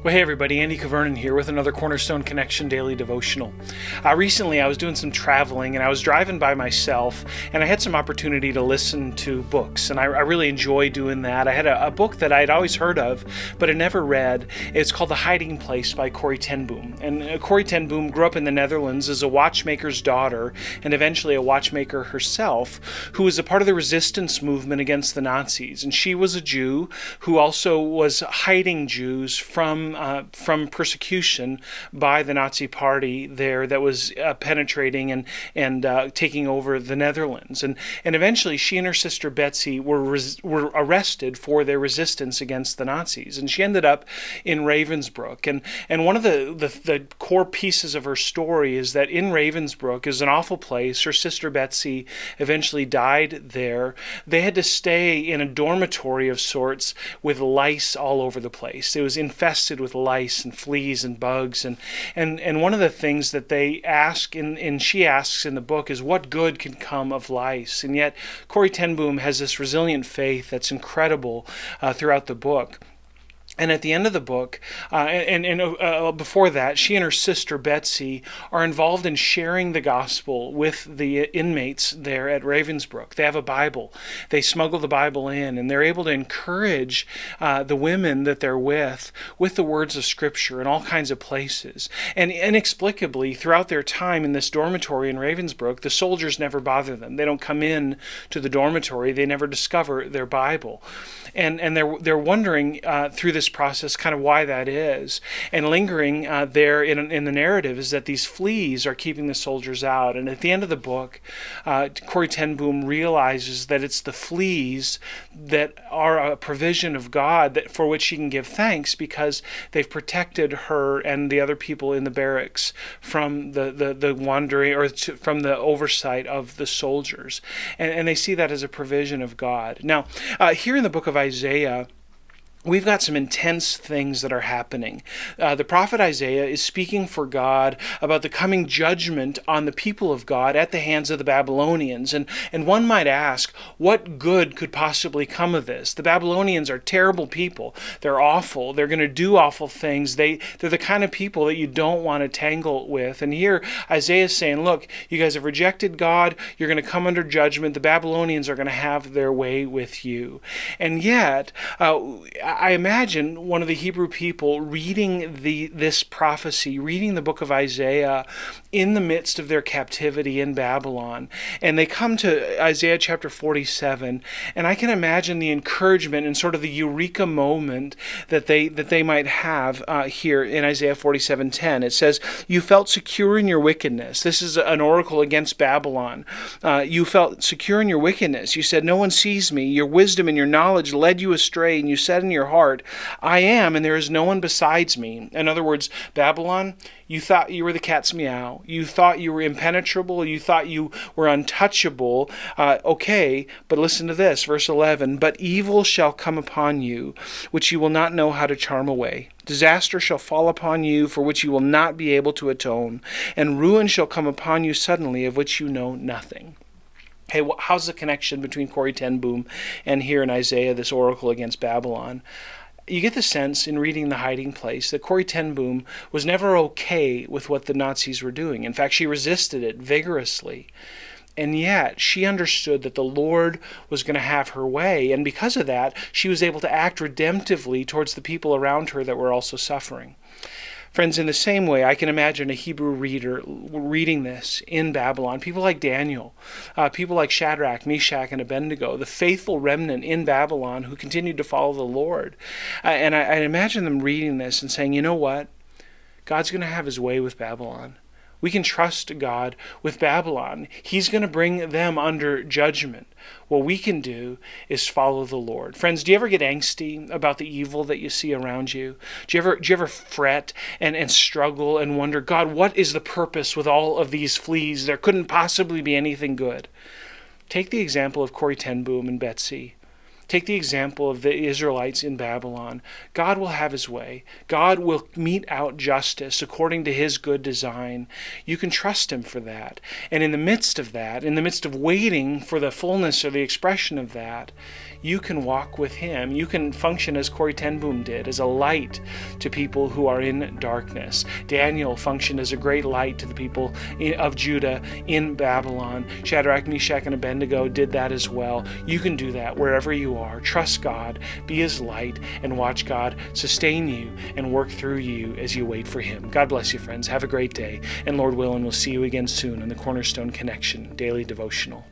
Well, hey everybody, Andy Kvernen here with another Cornerstone Connection Daily Devotional. Recently I was doing some traveling and I was driving by myself and I had some opportunity to listen to books, and I really enjoy doing that. I had a book that I'd always heard of but had never read. It's called The Hiding Place by Corrie ten Boom. And Corrie ten Boom grew up in the Netherlands as a watchmaker's daughter and eventually a watchmaker herself, who was a part of the resistance movement against the Nazis. And she was a Jew who also was hiding Jews from persecution by the Nazi Party there that was penetrating and taking over the Netherlands. And eventually she and her sister Betsy were arrested for their resistance against the Nazis. And she ended up in Ravensbrück. And one of the core pieces of her story is that in Ravensbrück is an awful place. Her sister Betsy eventually died there. They had to stay in a dormitory of sorts with lice all over the place. It was infested with lice and fleas and bugs, and one of the things that they ask and she asks in the book is what good can come of lice. And yet Corrie ten Boom has this resilient faith that's incredible throughout the book. And at the end of the book, before that, she and her sister Betsy are involved in sharing the gospel with the inmates there at Ravensbrück. They have a Bible. They smuggle the Bible in, and they're able to encourage the women that they're with the words of Scripture in all kinds of places. And inexplicably, throughout their time in this dormitory in Ravensbrück, the soldiers never bother them. They don't come in to the dormitory. They never discover their Bible. And they're wondering through this process kind of why that is. And lingering there in the narrative is that these fleas are keeping the soldiers out. And at the end of the book, Corrie ten Boom realizes that it's the fleas that are a provision of God for which she can give thanks, because they've protected her and the other people in the barracks from the wandering or from the oversight of the soldiers. And they see that as a provision of God. Now, here in the book of Isaiah, we've got some intense things that are happening. The prophet Isaiah is speaking for God about the coming judgment on the people of God at the hands of the Babylonians. And one might ask, what good could possibly come of this? The Babylonians are terrible people. They're awful. They're going to do awful things. They're the kind of people that you don't want to tangle with. And here Isaiah is saying, look, you guys have rejected God. You're going to come under judgment. The Babylonians are going to have their way with you. And yet, I imagine one of the Hebrew people reading this prophecy, reading the book of Isaiah in the midst of their captivity in Babylon. And they come to Isaiah chapter 47, and I can imagine the encouragement and sort of the eureka moment that they might have here in Isaiah 47:10. It says, "You felt secure in your wickedness." This is an oracle against Babylon. "You felt secure in your wickedness. You said, 'No one sees me.' Your wisdom and your knowledge led you astray, and you said in your heart, 'I am, and there is no one besides me.'" In other words, Babylon, you thought you were the cat's meow. You thought you were impenetrable. You thought you were untouchable. Okay, but listen to this, verse 11. "But evil shall come upon you, which you will not know how to charm away. Disaster shall fall upon you, for which you will not be able to atone. And ruin shall come upon you suddenly, of which you know nothing." Hey, how's the connection between Corrie ten Boom and here in Isaiah, this oracle against Babylon? You get the sense in reading The Hiding Place that Corrie ten Boom was never okay with what the Nazis were doing. In fact, she resisted it vigorously. And yet, she understood that the Lord was going to have her way. And because of that, she was able to act redemptively towards the people around her that were also suffering. Friends, in the same way, I can imagine a Hebrew reader reading this in Babylon. People like Daniel, people like Shadrach, Meshach, and Abednego, the faithful remnant in Babylon who continued to follow the Lord. And I imagine them reading this and saying, you know what? God's going to have his way with Babylon. We can trust God with Babylon. He's going to bring them under judgment. What we can do is follow the Lord. Friends, do you ever get angsty about the evil that you see around you? Do you ever fret and struggle and wonder, God, what is the purpose with all of these fleas? There couldn't possibly be anything good. Take the example of Corrie ten Boom and Betsy. Take the example of the Israelites in Babylon. God will have his way. God will mete out justice according to his good design. You can trust him for that. And in the midst of that, in the midst of waiting for the fullness or the expression of that, you can walk with him. You can function as Corrie ten Boom did, as a light to people who are in darkness. Daniel functioned as a great light to the people of Judah in Babylon. Shadrach, Meshach, and Abednego did that as well. You can do that wherever you are. Trust God, be his light, and watch God sustain you and work through you as you wait for him. God bless you, friends. Have a great day. And Lord willing, we'll see you again soon on the Cornerstone Connection Daily Devotional.